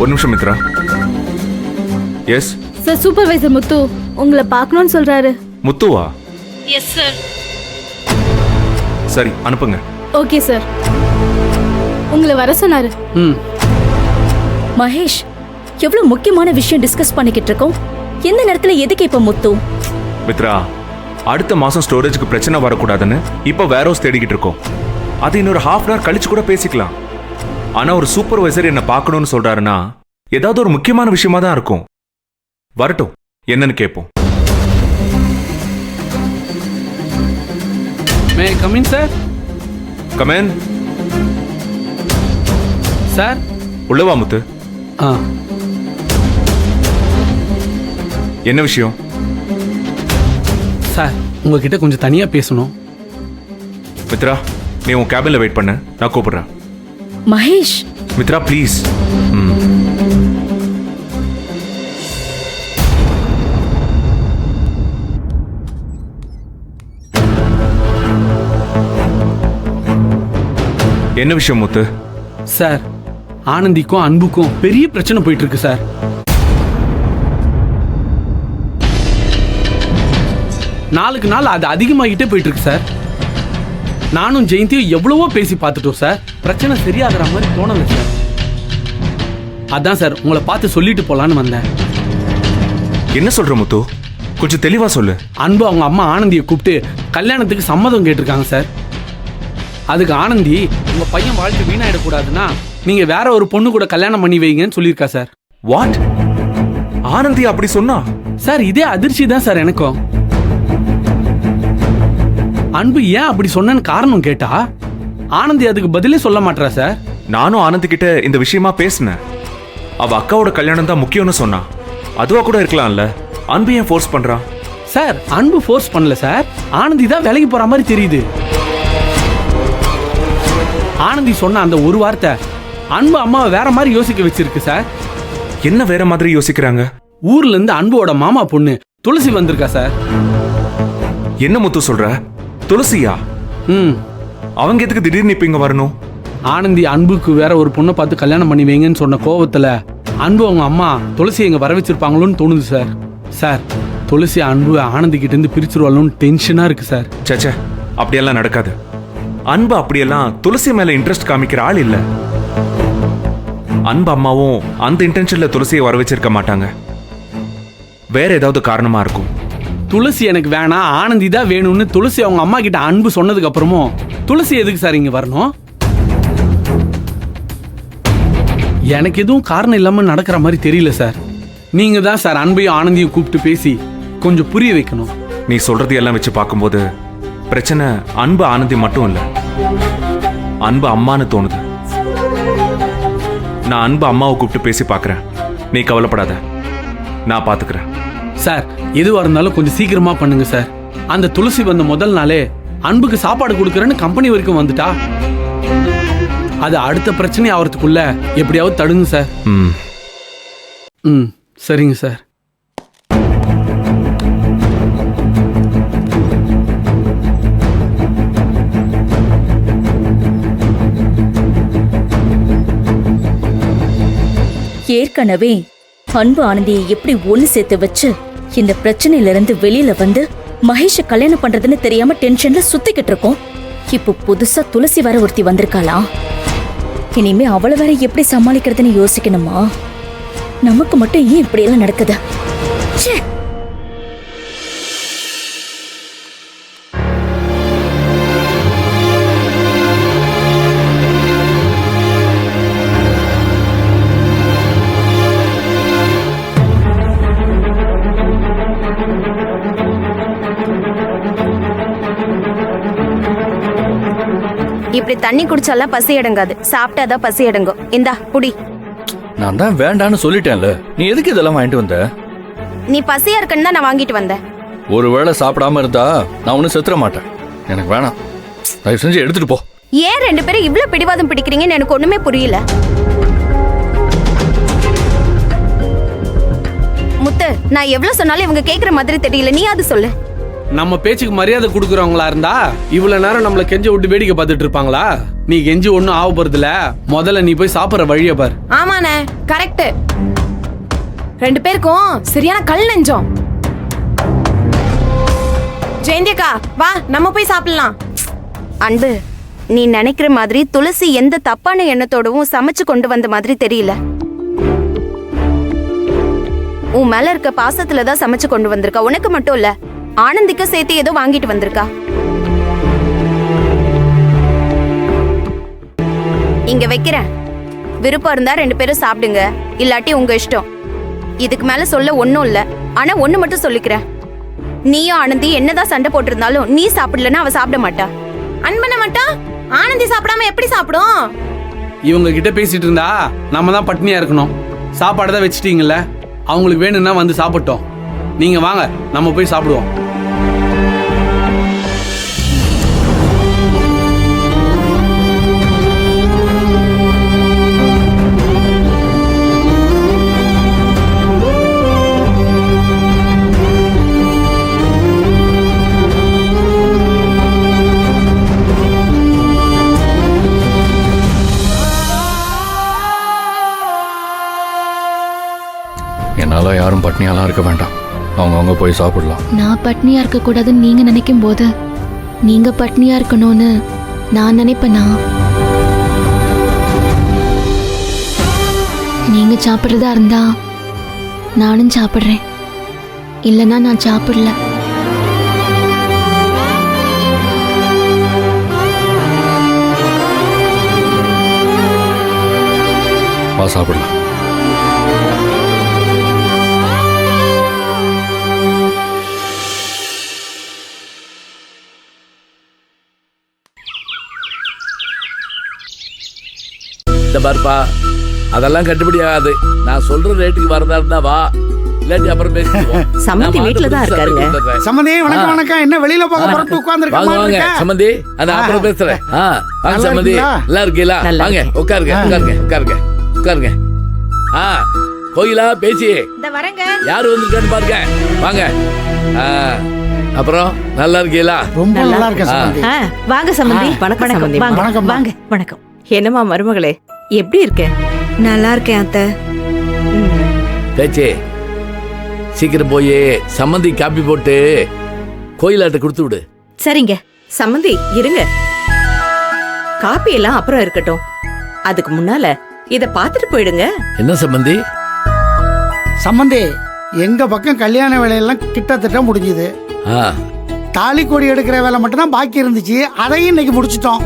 ஒரு நிமிஷம் Mitra. Yes sir, supervisor Muthu உங்களை பார்க்கணும்னு சொல்றாரு. முத்துவா? Yes sir. சரி, அனுப்புங்க. Okay sir. உங்களை வர சொன்னாரு. மகேஷ், எவ்வளவு முக்கியமான விஷயம் டிஸ்கஸ் பண்ணிக்கிட்டு இருக்கோம். எந்த நேரத்துல எதுக்கு இப்ப முத்து? மித்ரா, அடுத்த மாசம் ஸ்டோரேஜ்க்கு பிரச்சனை வரக்கூடாதுன்னு இப்ப வேற ஹவுஸ் தேடிக்கிட்டு இருக்கோம். அது இன்னொரு ஹாஃப் அன் ஹவர் கழிச்சு கூட பேசிக்கலாம். ஆனா ஒரு சூப்பர்வைசர் என்ன பார்க்கணும்னு சொல்றாருன்னா ஏதாவது ஒரு முக்கியமான விஷயமா தான் இருக்கும். வரட்டும், என்னன்னு கேட்போம். May come in sir. Come in sir. உள்ள வா முத்து. என்ன விஷயம்? சார், உங்ககிட்ட கொஞ்சம் தனியா பேசணும். மித்ரா, நீ உன் கேபின்ல வெயிட் பண்ண, நான் கூப்பிடுறேன். மகேஷ். மித்ரா ப்ளீஸ். என்ன விஷயம் முத்து? சார், ஆனந்திக்கும் அன்புக்கும் பெரிய பிரச்சனை போயிட்டு இருக்கு சார். நாளுக்கு நாள் அது அதிகமாகிட்டே போயிட்டு இருக்கு சார். நானும் ஜெயந்தியும் எவ்வளவோ பேசி பார்த்துட்டோம் சார். பிரச்சனை சரியாகிற மாதிரி தோணல சார். அதான் சார் உங்களை பார்த்து சொல்லிட்டு போலான்னு வந்தேன். என்ன சொல்ற முத்து? கொஞ்சம் தெளிவா சொல்லு. அன்பு அவங்க அம்மா ஆனந்தியை கூப்பிட்டு கல்யாணத்துக்கு சம்மதம் கேட்டிருக்காங்க சார். அதுக்கு ஆனந்தி உங்க பையன் வாழ்க்கை வீணாயிடக்கூடாதுன்னா நீங்க வேற ஒரு பொண்ணு கூட கல்யாணம் பண்ணி வைங்கன்னு சொல்லியிருக்கா சார். வாட்? ஆனந்தி அப்படி சொன்னா? சார், இதே அதிர்ச்சி தான் சார் எனக்கும். அன்பு ஏன் அப்படி சொன்னேன்னு காரணம் கேட்டா ஆனந்தி அதுக்கு பதிலே சொல்ல மாட்டா சார். நானும் ஆனந்தி கிட்ட இந்த விஷயமா பேசினேன். அவ அக்காவோட கல்யாணம் தான் முக்கியம்னு சொன்னா. அதுவா கூட இருக்கலாம்ல. அன்பு ஏன் ஃபோர்ஸ் பண்றா? சார், அன்பு ஃபோர்ஸ் பண்ணல சார். ஆனந்தி தான் வேலைக்கு போற மாதிரி தெரியுது. ஆனந்தி சொன்ன அந்த ஒரு வார்த்தை அன்பு அம்மாவை வேற மாதிரி யோசிக்க வச்சிருக்கு சார். என்ன வேற மாதிரி யோசிக்கிறாங்க? ஊர்ல இருந்து அன்புவோட மாமா பொண்ணு துளசி வந்திருக்கா சார். என்ன முத்து சொல்ற? துளசியா? அவங்க எதுக்கு திடீர்னு இப்ப இங்க வரணும்? ஆனந்தி அன்புக்கு வேற ஒரு பொண்ணை பார்த்து கல்யாணம் பண்ணி வைங்கன்னு சொன்ன கோவத்துல அன்பு அவங்க அம்மா துளசி எங்க வர வச்சிருப்பாங்களோன்னு தோணுது சார். சார், துளசி அன்பு ஆனந்தி கிட்ட இருந்து பிரிச்சிருவாளோன்னு டென்ஷனா இருக்கு சார். சேச்சே, அப்படியெல்லாம் நடக்காது. அன்பு அப்படியெல்லாம் துளசி மேல இன்ட்ரெஸ்ட் காமிக்கிற ஆள் இல்ல. அன்பு அம்மாவும் அந்த இன்டென்ஷன்ல துளசியை வர வச்சிருக்க மாட்டாங்க. வேற ஏதாவது காரணமா இருக்கும். துளசி எனக்கு வேணாம், ஆனந்தி தான் வேணும்னு துளசி அவங்க அம்மா கிட்ட அன்பு சொன்னதுக்கு அப்புறமும் துளசி எதுக்கு சார் இங்க வரணும்? எனக்கு எதுவும் காரணம் இல்லாம நடக்கிற மாதிரி தெரியல சார். நீங்க தான் சார் அன்பையும் ஆனந்தியும் கூப்பிட்டு பேசி கொஞ்சம் புரிய வைக்கணும். நீ சொல்றது எல்லாம் வச்சு பார்க்கும்போது பிரச்சனை அன்பு ஆனந்தி மட்டும் இல்ல, அன்பு அம்மான்னு தோணுது. நான் அன்பு அம்மாவை கூப்பிட்டு பேசி பார்க்கறேன். நீ கவலைப்படாத, நான் பாத்துக்கிறேன். சார், எதுவா இருந்தாலும் கொஞ்சம் சீக்கிரமா பண்ணுங்க சார். அந்த துளசி வந்த முதல் நாளே அன்புக்கு சாப்பாடு கொடுக்கறேன்னு கம்பெனி வரைக்கும் வந்துட்டா. அது அடுத்த பிரச்சனை ஆகிறதுக்குள்ள எப்படியாவது தடுங்க சார். சரிங்க சார். ஏற்கனவே அன்பு ஆனந்தியை எப்படி ஒண்ணு சேர்த்து வச்சு இந்த பிரச்சனையில இருந்து வெளியில வந்து மகேஷ கல்யாணம் பண்றதுன்னு தெரியாம டென்ஷன்ல சுத்திக்கிட்டு இருக்கோம். இப்போ புதுசா துளசி வர ஒருத்தி வந்திருக்காளாம். இனிமே அவளை வேற எப்படி சமாளிக்கிறதுன்னு யோசிக்கணுமா? நமக்கு மட்டும் ஏன் இப்படி எல்லாம் நடக்குது? இப்படி தண்ணி குடிச்சாலாம் பசி அடங்காது, சாப்பிட்டாதான் பசி அடங்கும். இந்தா புடி. நான் தான் வேண்டான்னு சொல்லிட்டேன்ல, நீ எதுக்கு இதெல்லாம் வாங்கிட்டு வந்த? நீ பசியா இருக்குன்னு தான் நான் வாங்கிட்டு வந்தேன். ஒருவேளை சாப்பிடாம இருந்தா நான் ஒன்னும் செத்துற மாட்டேன். எனக்கு வேணாம், தயவு செஞ்சு எடுத்துட்டு போ. ஏன் ரெண்டு பேரும் இவ்வளவு பிடிவாதம் பிடிக்கிறீங்கன்னு எனக்கு ஒண்ணுமே புரியல. முத்து, நான் எவ்வளவு சொன்னாலும் இவங்க கேக்குற மாதிரி தெரியல. நீ அது சொல்லு. நம்ம பேச்சுக்கு மரியாதை கொடுக்கறவங்களா இருந்தா இவ்வளவு நேரம் நம்மள கெஞ்ச விட்டு வேடிக்கை பார்த்துட்டு இருப்பாங்களா? நீ கெஞ்சி ஒன்றும் ஆக போறதில்ல. முதல்ல நீ போய் சாப்பிட்ற வழியை பார். ஆமாண்ணே, கரெக்ட். 2 பேருக்கும் சரியான கல் நெஞ்சம். ஜெயந்தியக்கா வா, நம்ம போய் சாப்பிடலாம். அன்பு, நீ நினைக்கிற மாதிரி துளசி எந்த தப்பான எண்ணத்தோடவும் சமைச்சு கொண்டு வந்த மாதிரி தெரியல. உன் மேல இருக்க பாசத்துல தான் சமைச்சு கொண்டு வந்திருக்கா. உனக்கு மட்டும் இல்ல, ஆனந்திக்க சேர்த்து ஏதோ வாங்கிட்டு வந்திருக்கா. இங்க வைக்கிறேன். விருப்பம் இருந்தா 2 பேரும் சாப்பிடுங்க, இல்லாட்டி உங்க இஷ்டம். இதுக்கு மேல சொல்ல ஒன்னும் இல்ல. ஆனா ஒண்ணு மட்டும் சொல்லிக்கிறேன். நீயும் ஆனந்தி என்னதான் சண்டை போட்டிருந்தாலும் நீ சாப்பிடலன்னா அவ சாப்பிட மாட்டா. அன்பன மாட்டா. ஆனந்தி சாப்பிடாம எப்படி சாப்பிடும்? இவங்க கிட்ட பேசிட்டு இருந்தா நம்ம தான் பட்னியா இருக்கணும். சாப்பாடு தான் வச்சுட்டீங்கல்ல, அவங்களுக்கு வேணும்னா வந்து சாப்பிட்டோம். நீங்க வாங்க, நம்ம போய் சாப்பிடுவோம். என்னால யாரும் பட்னியாலாம் இருக்க வேண்டாம். அவங்க போய் சாப்பிடலாம். நான் பட்னியா இருக்க கூடாதுன்னு நீங்க நினைக்கும் போது நீங்க பட்னியா இருக்கணும்னு நான் நினைப்பேனா? நீங்க சாப்பிட்றதா இருந்தா நானும் சாப்பிட்றேன், இல்லைன்னா நான் சாப்பிடல. வா சாப்பிடலாம். இந்த பாருப்பா, அதெல்லாம் கட்டுப்படி ஆகாது. நான் சொல்ற ரேட்டுக்கு வரதா இருந்தா வா, இல்லாட்டி அப்புறம் பேசிக்குவோம். சம்மந்தி வீட்ல தான் இருக்காருங்க. சம்மந்தி வணக்கம். வணக்கம். என்ன வெளியில போக போறட்டு உட்கார்ந்திருக்க வாங்க வாங்க சம்மந்தி, நான் அப்புறம் பேசுறேன். வாங்க சம்மந்தி, நல்லா இருக்கீங்களா? வாங்க உட்காருங்க உட்காருங்க உட்காருங்க உட்காருங்க. கோயிலா பேசி யாரு வந்திருக்கான்னு பாருங்க. வாங்க. அப்புறம் நல்லா இருக்கீங்களா? ரொம்ப நல்லா இருக்கேன் சம்மந்தி. வாங்க சம்மந்தி. வணக்கம் சம்மந்தி. வணக்கம். வாங்க. வணக்கம். என்னம்மா மருமகளே, எப்படி இருக்க? நல்லா இருக்கேன் அத்தை. பேச்சு சீக்கிரம் போய் சம்மந்தி காப்பி போட்டு கோயிலாட்ட கொடுத்து விடு. சரிங்க சம்மந்தி, இருங்க. காப்பி எல்லாம் அப்புறம் இருக்கட்டும். அதுக்கு முன்னால இத பாத்துட்டு போயிடுங்க. என்ன சம்மந்தி? சம்மந்தி, எங்க பக்கம் கல்யாண வேலையெல்லாம் கிட்டத்தட்ட முடிஞ்சுது. தாலி கொடி எடுக்கிற வேலை மட்டும் தான் பாக்கி இருந்துச்சு. அதையும் இன்னைக்கு முடிச்சிட்டோம்.